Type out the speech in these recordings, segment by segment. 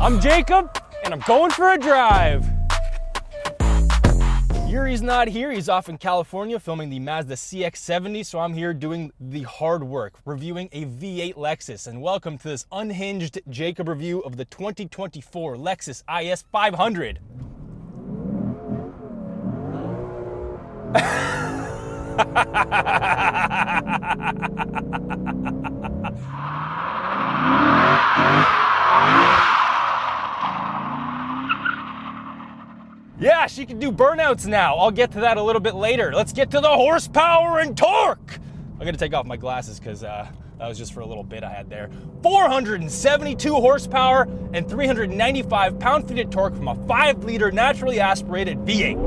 I'm Jacob, and I'm going for a drive. Yuri's not here. He's off in California filming the Mazda CX-70, so I'm here doing the hard work, reviewing a V8 Lexus. And welcome to this unhinged Jacob review of the 2024 Lexus IS500. Yeah, she can do burnouts now. I'll get to that a little bit later. Let's get to the horsepower and torque. I'm gonna take off my glasses because that was just for a little bit I had there. 472 horsepower and 395 pound-feet of torque from a 5-liter naturally aspirated V8.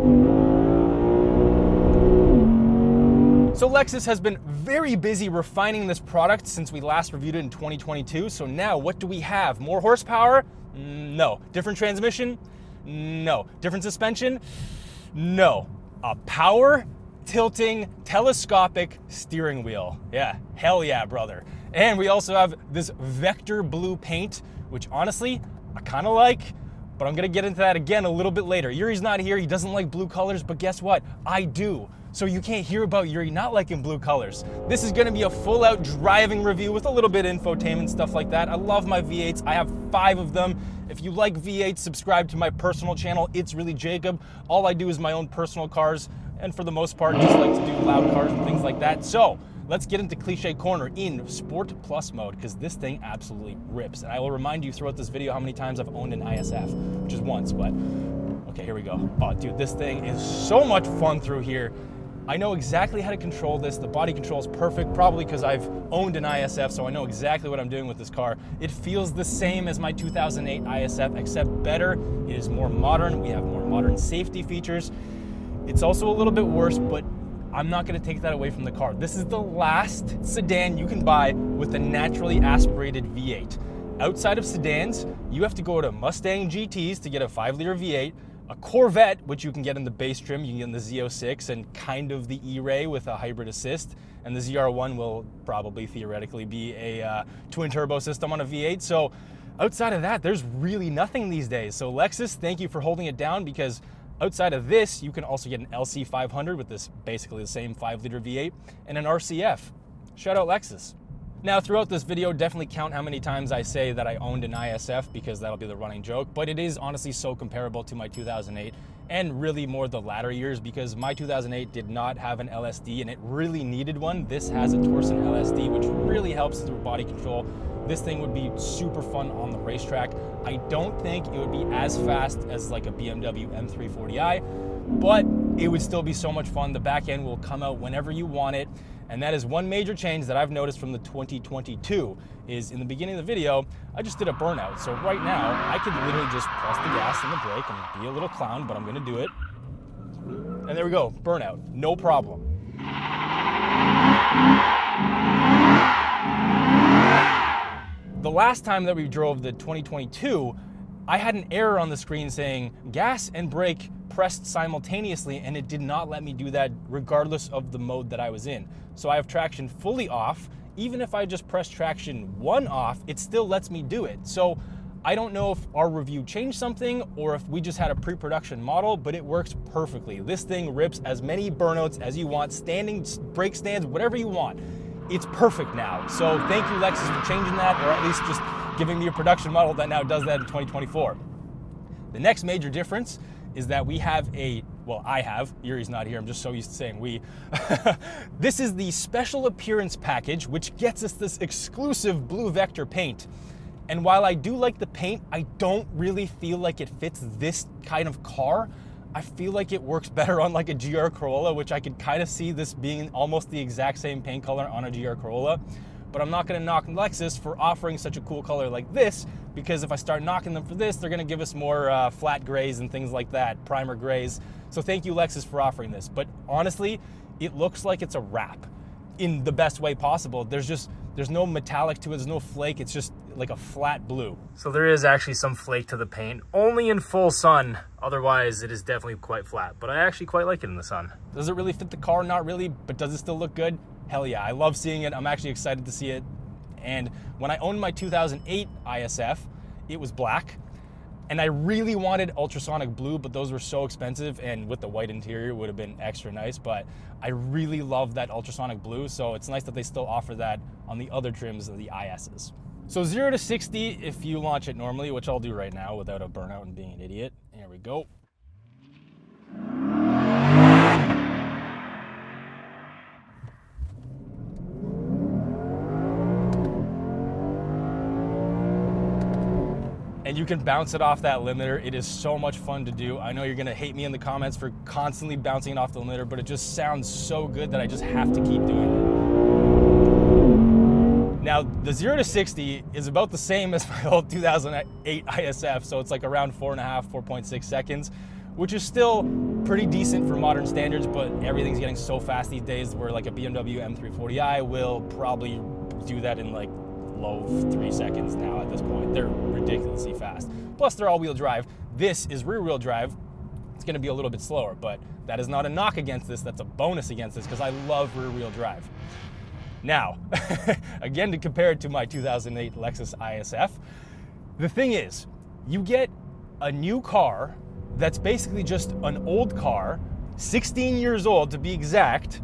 So Lexus has been very busy refining this product since we last reviewed it in 2022. So now what do we have? More horsepower? No. Different transmission? No. Different suspension? No. A power tilting telescopic steering wheel. Yeah, hell yeah, brother. And we also have this vector blue paint, which honestly, I kind of like, but I'm gonna get into that again a little bit later. Yuri's not here, he doesn't like blue colors, but guess what? I do. So you can't hear about Yuri not liking blue colors. This is gonna be a full-out driving review with a little bit of infotainment, stuff like that. I love my V8s, I have 5 of them. If you like V8s, subscribe to my personal channel, It's Really Jacob. All I do is my own personal cars, and for the most part, just like to do loud cars and things like that. So let's get into Cliche Corner in Sport Plus mode, because this thing absolutely rips. And I will remind you throughout this video how many times I've owned an ISF, which is once, but okay, here we go. Oh, dude, this thing is so much fun through here. I know exactly how to control this. The body control is perfect, probably because I've owned an ISF, so I know exactly what I'm doing with this car. It feels the same as my 2008 ISF, except better. It is more modern. We have more modern safety features. It's also a little bit worse, but I'm not gonna take that away from the car. This is the last sedan you can buy with a naturally aspirated V8. Outside of sedans, you have to go to Mustang GTs to get a 5-liter V8, a Corvette, which you can get in the base trim, you can get in the Z06 and kind of the E-Ray with a hybrid assist, and the ZR1 will probably theoretically be a twin turbo system on a V8. So outside of that, there's really nothing these days. So Lexus, thank you for holding it down, because outside of this, you can also get an LC500 with this basically the same 5-liter V8 and an RCF. Shout out Lexus. Now, throughout this video, definitely count how many times I say that I owned an ISF, because that'll be the running joke, but it is honestly so comparable to my 2008 and really more the latter years, because my 2008 did not have an LSD and it really needed one. This has a Torsen LSD, which really helps through body control. This thing would be super fun on the racetrack. I don't think it would be as fast as like a BMW M340i, but it would still be so much fun. The back end will come out whenever you want it. And that is one major change that I've noticed from the 2022 is in the beginning of the video, I just did a burnout. So right now I could literally just press the gas and the brake and be a little clown, but I'm gonna do it. And there we go, burnout, no problem. The last time that we drove the 2022, I had an error on the screen saying gas and brake pressed simultaneously, and it did not let me do that regardless of the mode that I was in. So I have traction fully off. Even if I just press traction 1 off, it still lets me do it. So I don't know if our review changed something or if we just had a pre-production model, but it works perfectly. This thing rips as many burnouts as you want, standing brake stands, whatever you want. It's perfect now. So thank you, Lexus, for changing that, or at least just giving me a production model that now does that in 2024. The next major difference is that we have I have, Yuri's not here, I'm just so used to saying we. This is the special appearance package, which gets us this exclusive blue vector paint. And while I do like the paint, I don't really feel like it fits this kind of car. I feel like it works better on like a GR Corolla, which I could kind of see this being almost the exact same paint color on a GR Corolla. But I'm not gonna knock Lexus for offering such a cool color like this, because if I start knocking them for this, they're gonna give us more flat grays and things like that, primer grays. So thank you, Lexus, for offering this. But honestly, it looks like it's a wrap in the best way possible. There's no metallic to it, there's no flake, it's just like a flat blue. So there is actually some flake to the paint, only in full sun. Otherwise, it is definitely quite flat, but I actually quite like it in the sun. Does it really fit the car? Not really, but does it still look good? Hell yeah, I love seeing it. I'm actually excited to see it. And when I owned my 2008 ISF, it was black. And I really wanted ultrasonic blue, but those were so expensive, and with the white interior would have been extra nice, but I really love that ultrasonic blue, so it's nice that they still offer that on the other trims of the ISs. So 0 to 60, if you launch it normally, which I'll do right now without a burnout and being an idiot. Here we go. And you can bounce it off that limiter. It is so much fun to do. I know you're gonna hate me in the comments for constantly bouncing it off the limiter, but it just sounds so good that I just have to keep doing it. Now, the 0 to 60 is about the same as my old 2008 ISF, so it's like around 4.5, 4.6 seconds, which is still pretty decent for modern standards, but everything's getting so fast these days where like a BMW M340i will probably do that in like low 3 seconds now at this point. They're ridiculously fast. Plus they're all-wheel drive. This is rear-wheel drive. It's gonna be a little bit slower, but that is not a knock against this. That's a bonus against this because I love rear-wheel drive. Now, again, to compare it to my 2008 Lexus ISF, the thing is, you get a new car that's basically just an old car, 16 years old to be exact,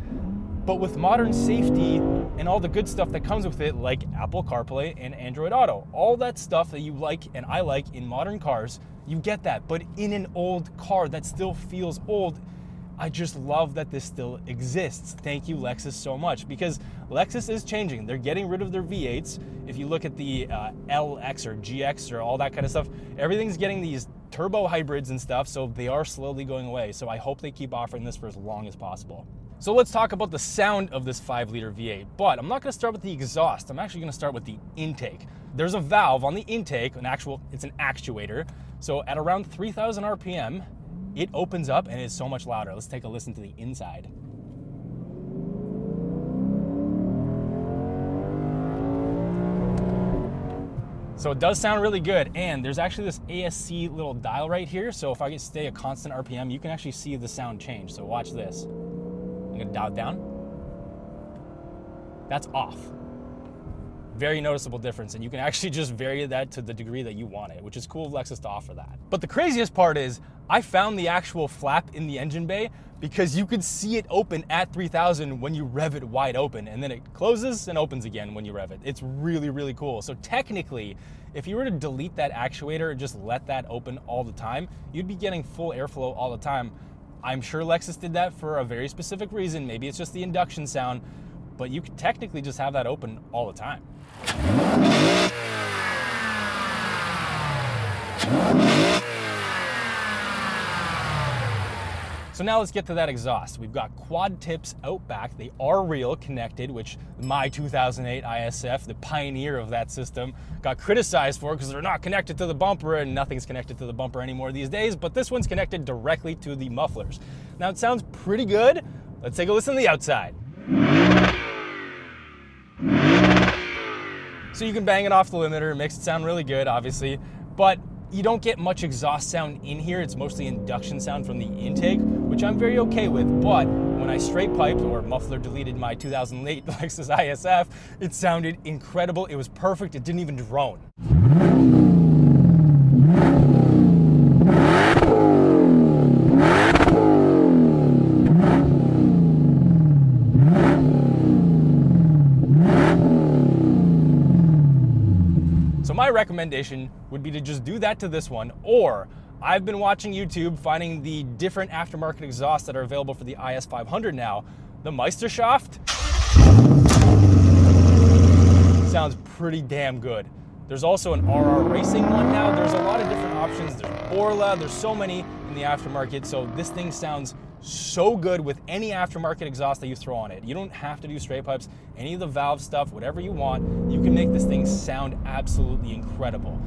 but with modern safety and all the good stuff that comes with it, like Apple CarPlay and Android Auto. All that stuff that you like and I like in modern cars, you get that, but in an old car that still feels old. I just love that this still exists. Thank you, Lexus, so much, because Lexus is changing. They're getting rid of their V8s. If you look at the LX or GX or all that kind of stuff, everything's getting these turbo hybrids and stuff, so they are slowly going away. So I hope they keep offering this for as long as possible. So let's talk about the sound of this 5-liter V8, but I'm not gonna start with the exhaust. I'm actually gonna start with the intake. There's a valve on the intake, it's an actuator. So at around 3,000 RPM, it opens up and is so much louder. Let's take a listen to the inside. So it does sound really good, and there's actually this ASC little dial right here, so if I stay a constant RPM, you can actually see the sound change. So watch this. I'm gonna dial it down. That's off. Very noticeable difference, and you can actually just vary that to the degree that you want it, which is cool of Lexus to offer that. But the craziest part is, I found the actual flap in the engine bay because you could see it open at 3,000 when you rev it wide open, and then it closes and opens again when you rev it. It's really, really cool. So technically, if you were to delete that actuator and just let that open all the time, you'd be getting full airflow all the time. I'm sure Lexus did that for a very specific reason. Maybe it's just the induction sound, but you could technically just have that open all the time. So now let's get to that exhaust. We've got quad tips out back. They are real, connected, which my 2008 ISF, the pioneer of that system, got criticized for because they're not connected to the bumper, and nothing's connected to the bumper anymore these days, but this one's connected directly to the mufflers. Now it sounds pretty good. Let's take a listen to the outside. So you can bang it off the limiter, it makes it sound really good, obviously, but you don't get much exhaust sound in here. It's mostly induction sound from the intake, which I'm very okay with, but when I straight piped or muffler deleted my 2008 Lexus ISF, it sounded incredible. It was perfect, it didn't even drone. So my recommendation would be to just do that to this one, or I've been watching YouTube, finding the different aftermarket exhausts that are available for the IS500 now. The Meisterschaft sounds pretty damn good. There's also an RR Racing one now. There's a lot of different options. There's Orla, there's so many in the aftermarket, so this thing sounds so good with any aftermarket exhaust that you throw on it. You don't have to do straight pipes, any of the valve stuff, whatever you want, you can make this thing sound absolutely incredible.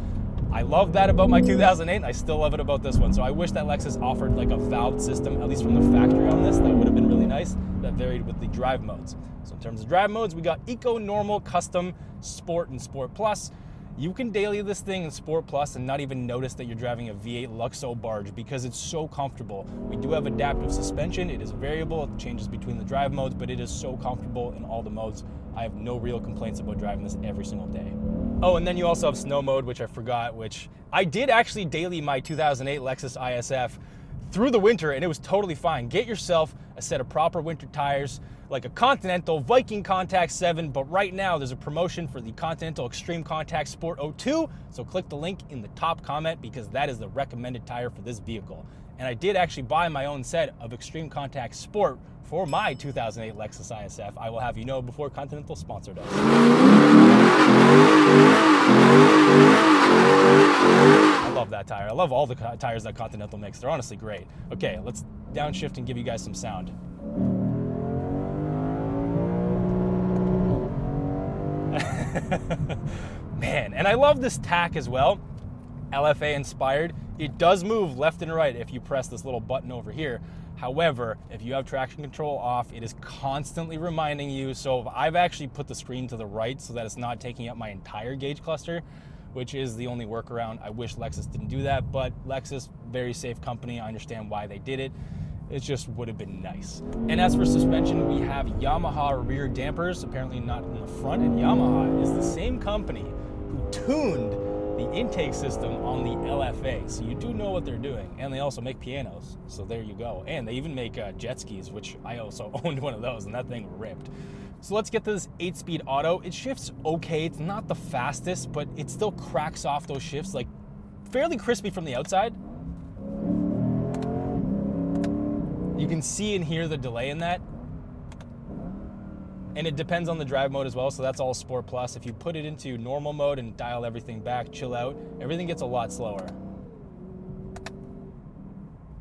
I love that about my 2008, and I still love it about this one. So I wish that Lexus offered like a valved system, at least from the factory on this. That would have been really nice. That varied with the drive modes. So in terms of drive modes, we got Eco, Normal, Custom, Sport, and Sport Plus. You can daily this thing in Sport Plus and not even notice that you're driving a V8 Luxo barge because it's so comfortable. We do have adaptive suspension. It is variable. It changes between the drive modes, but it is so comfortable in all the modes. I have no real complaints about driving this every single day. Oh, and then you also have snow mode, which I forgot, which I did actually daily my 2008 Lexus ISF through the winter, and it was totally fine. Get yourself a set of proper winter tires, like a Continental Viking Contact 7, but right now there's a promotion for the Continental Extreme Contact Sport 02, so click the link in the top comment because that is the recommended tire for this vehicle. And I did actually buy my own set of Extreme Contact Sport for my 2008 Lexus ISF. I will have you know before Continental sponsored us. I love that tire. I love all the tires that Continental makes. They're honestly great. Okay, let's downshift and give you guys some sound. Man, and I love this tack as well. LFA inspired. It does move left and right if you press this little button over here. However, if you have traction control off, it is constantly reminding you. So I've actually put the screen to the right so that it's not taking up my entire gauge cluster, which is the only workaround. I wish Lexus didn't do that, but Lexus, very safe company. I understand why they did it. It just would have been nice. And as for suspension, we have Yamaha rear dampers, apparently not in the front, and Yamaha is the same company who tuned the intake system on the LFA, so you do know what they're doing. And they also make pianos, so there you go. And they even make jet skis, which I also owned one of those, and that thing ripped. So let's get to this 8-speed auto. It shifts okay. It's not the fastest, but it still cracks off those shifts, like fairly crispy from the outside. You can see and hear the delay in that. And it depends on the drive mode as well, so that's all Sport Plus. If you put it into normal mode and dial everything back, chill out, everything gets a lot slower,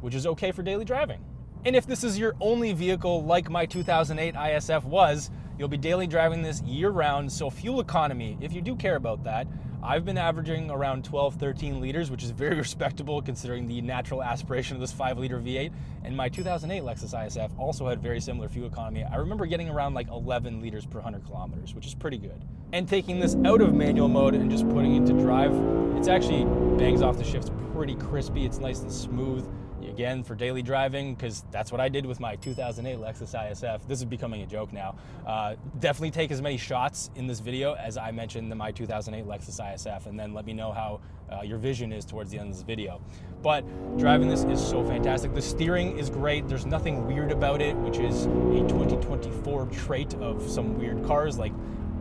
which is okay for daily driving. And if this is your only vehicle like my 2008 ISF was, you'll be daily driving this year-round, so fuel economy, if you do care about that, I've been averaging around 12, 13 liters, which is very respectable considering the natural aspiration of this 5-liter V8. And my 2008 Lexus ISF also had very similar fuel economy. I remember getting around like 11 liters per 100 kilometers, which is pretty good. And taking this out of manual mode and just putting it into drive, it's actually bangs off the shifts pretty crispy. It's nice and smooth. Again, for daily driving, because that's what I did with my 2008 Lexus ISF. This is becoming a joke now. Definitely take as many shots in this video as I mentioned in my 2008 Lexus ISF, and then let me know how your vision is towards the end of this video. But driving this is so fantastic. The steering is great. There's nothing weird about it, which is a 2024 trait of some weird cars. Like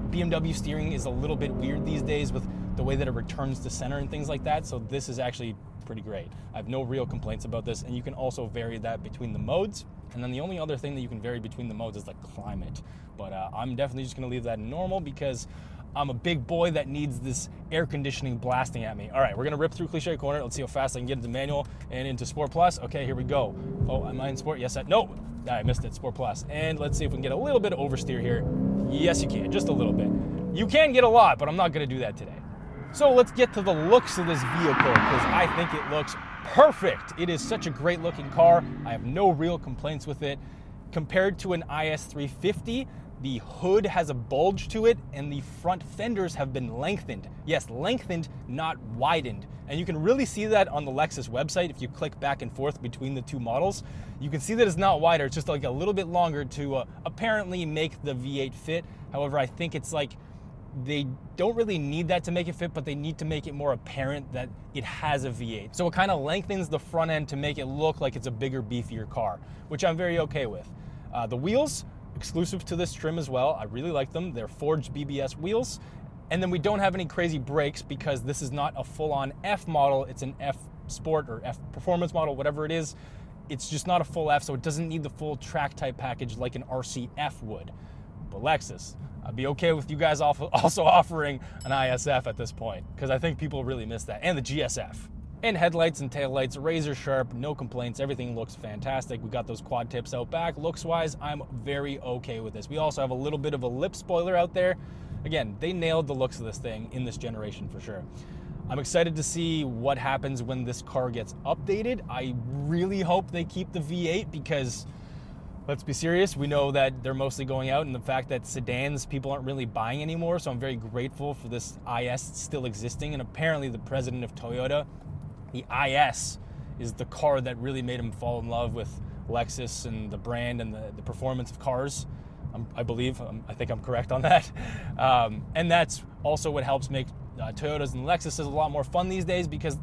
BMW steering is a little bit weird these days with the way that it returns to center and things like that. So this is actually pretty great. I have no real complaints about this, and you can also vary that between the modes. And then the only other thing that you can vary between the modes is like climate. But I'm definitely just gonna leave that in normal because I'm a big boy that needs this air conditioning blasting at me. All right, we're gonna rip through Cliche Corner. Let's see how fast I can get into manual and into Sport Plus. Okay, here we go. Oh, am I in Sport? Yes, no, I missed it, Sport Plus. And let's see if we can get a little bit of oversteer here. Yes, you can, just a little bit. You can get a lot, but I'm not gonna do that today. So let's get to the looks of this vehicle because I think it looks perfect. It is such a great looking car. I have no real complaints with it. Compared to an IS350, the hood has a bulge to it and the front fenders have been lengthened. Yes, lengthened, not widened. And you can really see that on the Lexus website. If you click back and forth between the two models, you can see that it's not wider. It's just like a little bit longer to apparently make the V8 fit. However, I think it's like, they don't really need that to make it fit, but they need to make it more apparent that it has a V8. So it kind of lengthens the front end to make it look like it's a bigger, beefier car, which I'm very okay with. The wheels, exclusive to this trim as well. I really like them. They're forged BBS wheels. And then we don't have any crazy brakes because this is not a full-on F model. It's an F Sport or F Performance model, whatever it is. It's just not a full F, so it doesn't need the full track type package like an RCF would. But Lexus, I'd be okay with you guys also offering an ISF at this point, because I think people really miss that, and the GSF. And headlights and taillights, razor sharp, no complaints, everything looks fantastic. We got those quad tips out back. Looks-wise, I'm very okay with this. We also have a little bit of a lip spoiler out there. Again, they nailed the looks of this thing in this generation for sure. I'm excited to see what happens when this car gets updated. I really hope they keep the V8 because, let's be serious, we know that they're mostly going out, and the fact that sedans people aren't really buying anymore, so I'm very grateful for this IS still existing. And apparently the president of Toyota, the IS is the car that really made him fall in love with Lexus and the brand and the performance of cars. I believe. I think I'm correct on that. And that's also what helps make Toyotas and Lexuses a lot more fun these days, because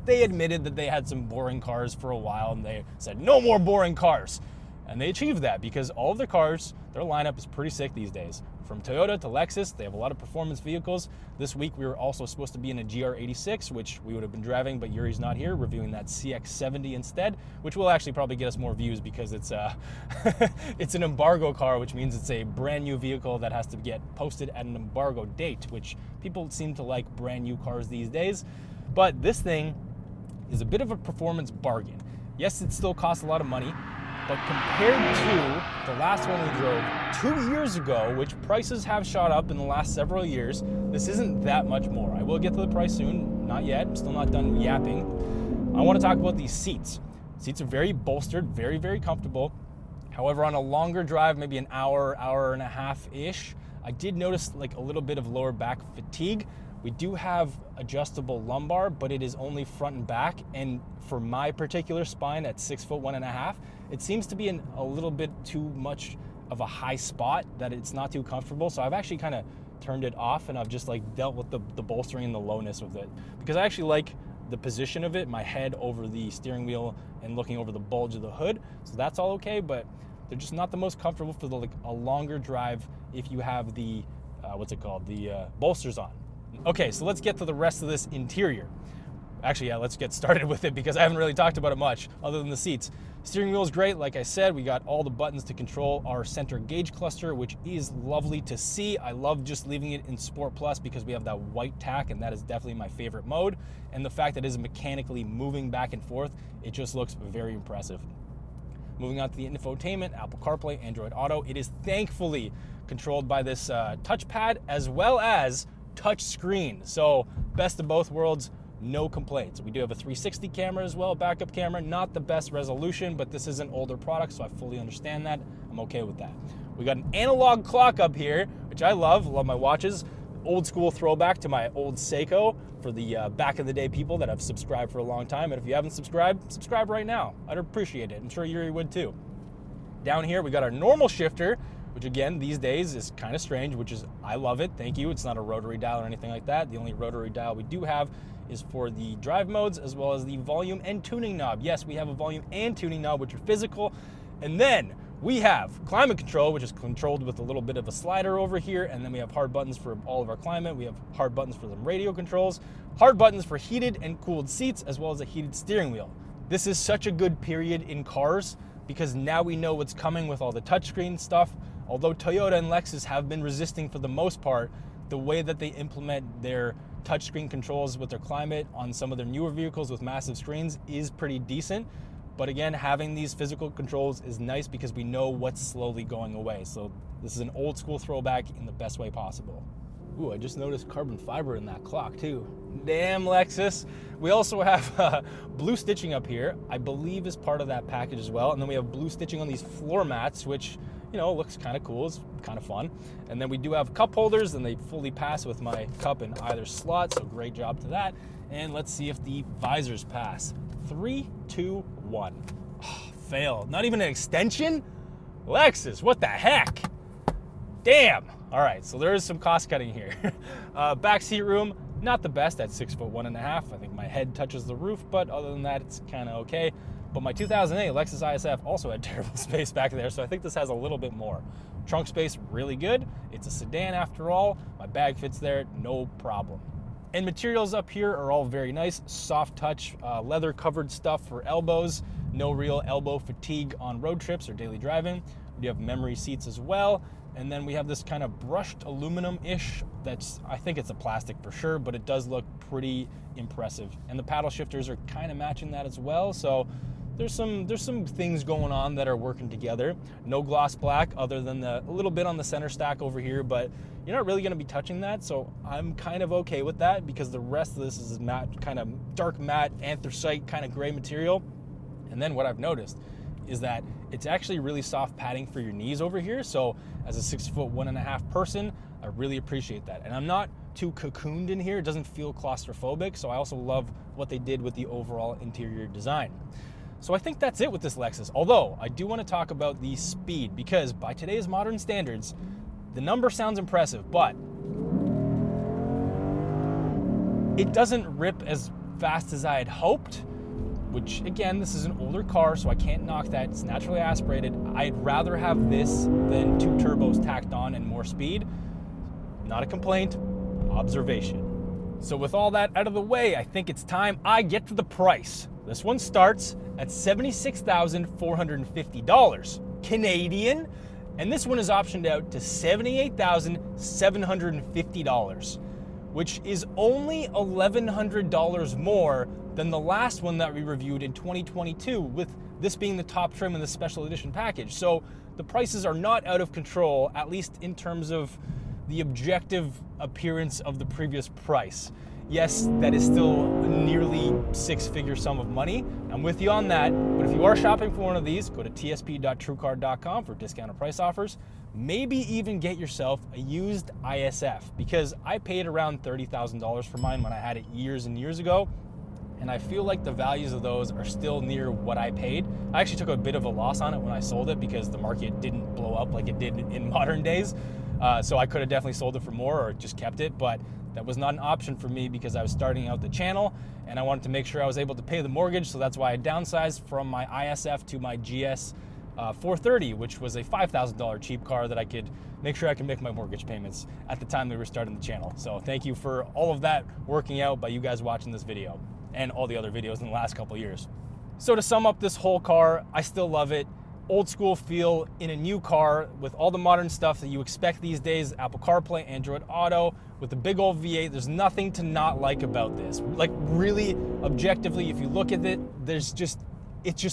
they admitted that they had some boring cars for a while, and they said, no more boring cars. And they achieved that because all of their cars, their lineup is pretty sick these days. From Toyota to Lexus, they have a lot of performance vehicles. This week we were also supposed to be in a GR86, which we would have been driving, but Yuri's not here, reviewing that CX-70 instead, which will actually probably get us more views because it's it's an embargo car, which means it's a brand new vehicle that has to get posted at an embargo date, which people seem to like brand new cars these days. But this thing is a bit of a performance bargain. Yes, it still costs a lot of money, but compared to the last one we drove 2 years ago, which prices have shot up in the last several years, this isn't that much more. I will get to the price soon, not yet, I'm still not done yapping. I want to talk about these seats. Seats are very bolstered, very, very comfortable. However, on a longer drive, maybe an hour, hour and a half-ish, I did notice like a little bit of lower back fatigue. We do have adjustable lumbar, but it is only front and back. And for my particular spine at 6'1.5", it seems to be a little bit too much of a high spot that it's not too comfortable. So I've actually kind of turned it off, and I've just like dealt with the bolstering and the lowness of it, because I actually like the position of it, my head over the steering wheel and looking over the bulge of the hood. So that's all okay, but they're just not the most comfortable for the a longer drive if you have the, the bolsters on. Okay, so let's get to the rest of this interior. Actually, yeah, let's get started with it because I haven't really talked about it much other than the seats. Steering wheel is great. Like I said, we got all the buttons to control our center gauge cluster, which is lovely to see. I love just leaving it in Sport Plus because we have that white tack, and that is definitely my favorite mode. And the fact that it is mechanically moving back and forth, it just looks very impressive. Moving on to the infotainment, Apple CarPlay, Android Auto. It is thankfully controlled by this touchpad as well as touch screen. So best of both worlds, no complaints. We do have a 360 camera as well, backup camera, not the best resolution, but this is an older product, so I fully understand that. I'm okay with that. We got an analog clock up here, which I love my watches. Old school throwback to my old Seiko for the back in the day people that have subscribed for a long time. And if you haven't subscribed, subscribe right now. I'd appreciate it. I'm sure Yuri would too. Down here, we got our normal shifter, which again, these days is kind of strange, which is, I love it, thank you. It's not a rotary dial or anything like that. The only rotary dial we do have is for the drive modes as well as the volume and tuning knob. Yes, we have a volume and tuning knob, which are physical. And then we have climate control, which is controlled with a little bit of a slider over here. And then we have hard buttons for all of our climate. We have hard buttons for the radio controls, hard buttons for heated and cooled seats, as well as a heated steering wheel. This is such a good period in cars because now we know what's coming with all the touchscreen stuff. Although Toyota and Lexus have been resisting for the most part, the way that they implement their touchscreen controls with their climate on some of their newer vehicles with massive screens is pretty decent. But again, having these physical controls is nice because we know what's slowly going away. So this is an old school throwback in the best way possible. Ooh, I just noticed carbon fiber in that clock too. Damn, Lexus. We also have blue stitching up here, I believe is part of that package as well. And then we have blue stitching on these floor mats, which, you know, looks kind of cool, it's kind of fun. And then we do have cup holders, and they fully pass with my cup in either slot, so great job to that. And let's see if the visors pass. 3, 2, 1. Oh, fail. Not even an extension? Lexus, what the heck? Damn. All right, so there is some cost cutting here. Back seat room, not the best at 6'1.5". I think my head touches the roof, but other than that, it's kind of okay. But my 2008 Lexus ISF also had terrible space back there, so I think this has a little bit more. Trunk space, really good. It's a sedan after all. My bag fits there, no problem. And materials up here are all very nice. Soft touch, leather covered stuff for elbows. No real elbow fatigue on road trips or daily driving. We do have memory seats as well. And then we have this kind of brushed aluminum-ish that's, I think it's a plastic for sure, but it does look pretty impressive. And the paddle shifters are kind of matching that as well. So there's some things going on that are working together. No gloss black other than a little bit on the center stack over here, but you're not really gonna be touching that. So I'm kind of okay with that because the rest of this is matte, kind of dark matte, anthracite kind of gray material. And then what I've noticed is that it's actually really soft padding for your knees over here. So as a 6'1.5" person, I really appreciate that. And I'm not too cocooned in here. It doesn't feel claustrophobic. So I also love what they did with the overall interior design. So I think that's it with this Lexus. Although I do want to talk about the speed, because by today's modern standards, the number sounds impressive, but it doesn't rip as fast as I had hoped, which again, this is an older car, so I can't knock that. It's naturally aspirated. I'd rather have this than 2 turbos tacked on and more speed. Not a complaint, observation. So with all that out of the way, I think it's time I get to the price. This one starts at $76,450 Canadian, and this one is optioned out to $78,750, which is only $1,100 more than the last one that we reviewed in 2022, with this being the top trim in the special edition package. So the prices are not out of control, at least in terms of the objective appearance of the previous price. Yes, that is still a nearly 6-figure sum of money. I'm with you on that, but if you are shopping for one of these, go to tsp.truecar.com for discounted price offers. Maybe even get yourself a used ISF, because I paid around $30,000 for mine when I had it years and years ago, and I feel like the values of those are still near what I paid. I actually took a bit of a loss on it when I sold it because the market didn't blow up like it did in modern days. So I could have definitely sold it for more or just kept it, but that was not an option for me because I was starting out the channel and I wanted to make sure I was able to pay the mortgage. So that's why I downsized from my ISF to my GS 430, which was a $5,000 cheap car that I could make sure I could make my mortgage payments at the time we were starting the channel. So thank you for all of that working out by you guys watching this video and all the other videos in the last couple of years. So to sum up this whole car, I still love it. Old school feel in a new car with all the modern stuff that you expect these days, Apple CarPlay, Android Auto, with the big old V8. There's nothing to not like about this. Like really objectively, if you look at it, it's just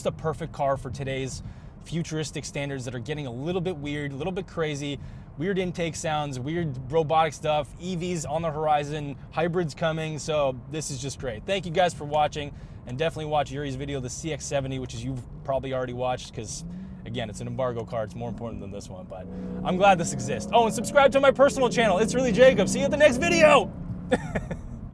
a perfect car for today's futuristic standards that are getting a little bit weird, a little bit crazy, weird intake sounds, weird robotic stuff, EVs on the horizon, hybrids coming. So this is just great. Thank you guys for watching, and definitely watch Yuri's video, the CX-70, which is you've probably already watched because again, it's an embargo car. It's more important than this one, but I'm glad this exists. Oh, and subscribe to my personal channel. It's really Jacob. See you at the next video.